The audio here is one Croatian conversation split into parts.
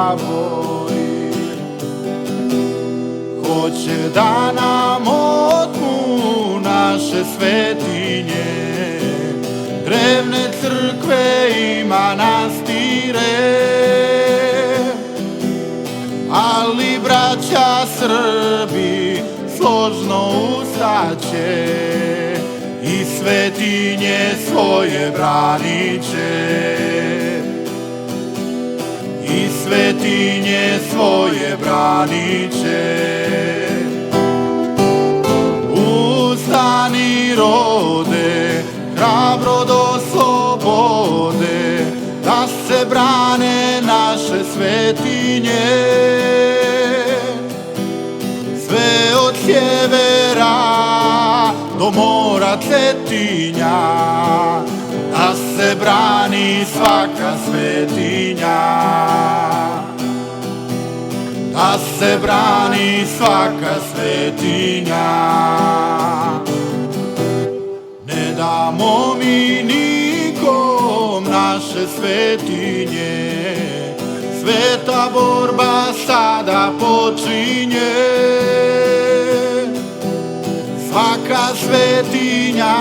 zavoli. Hoće da nam otmu naše svetinje, drevne crkve i manastire, ali braća Srbi složno ustaće i svetinje svoje braniće, i svetinje svoje braniće. Ustani rode, hrabro do slobode, da se brane naše svetinje. Sve od sjevera do mora Cetinja, da se brani svaka svetinja, da se brani svaka svetinja. Ne damo mi nikom naše svetinje, sveta borba sada počinje. Svaka svetinja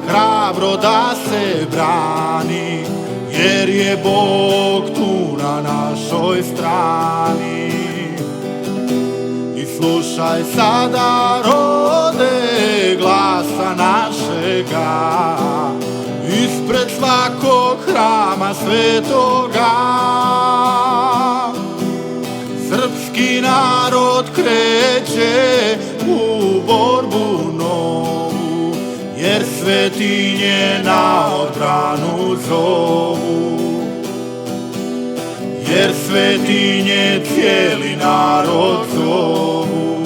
hrabro da se brani, jer je Bog tu na našoj strani. I slušaj sada rode glasa našega, ispred svakog hrama svetoga. Srpski narod kreće u borbu novu, jer svetinje na odbranu zovu, jer svetinje cijeli narod zovu.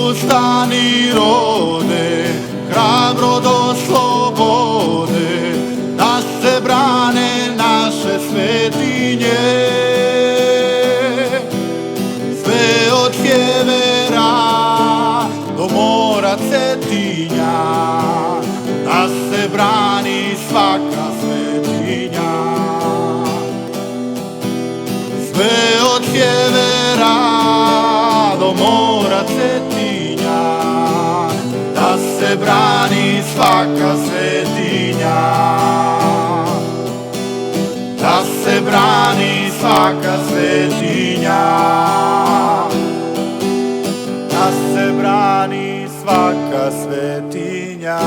Ustani rode, hrabro do slobode, da se brane naše svetinje. Sve od sjevera do mora Cetinja, da se brani svaka svetinja. Sve od sjevera do mora Cetinja, da se brani svaka svetinja, da se brani svaka svetinja, da se brani svaka svetinja.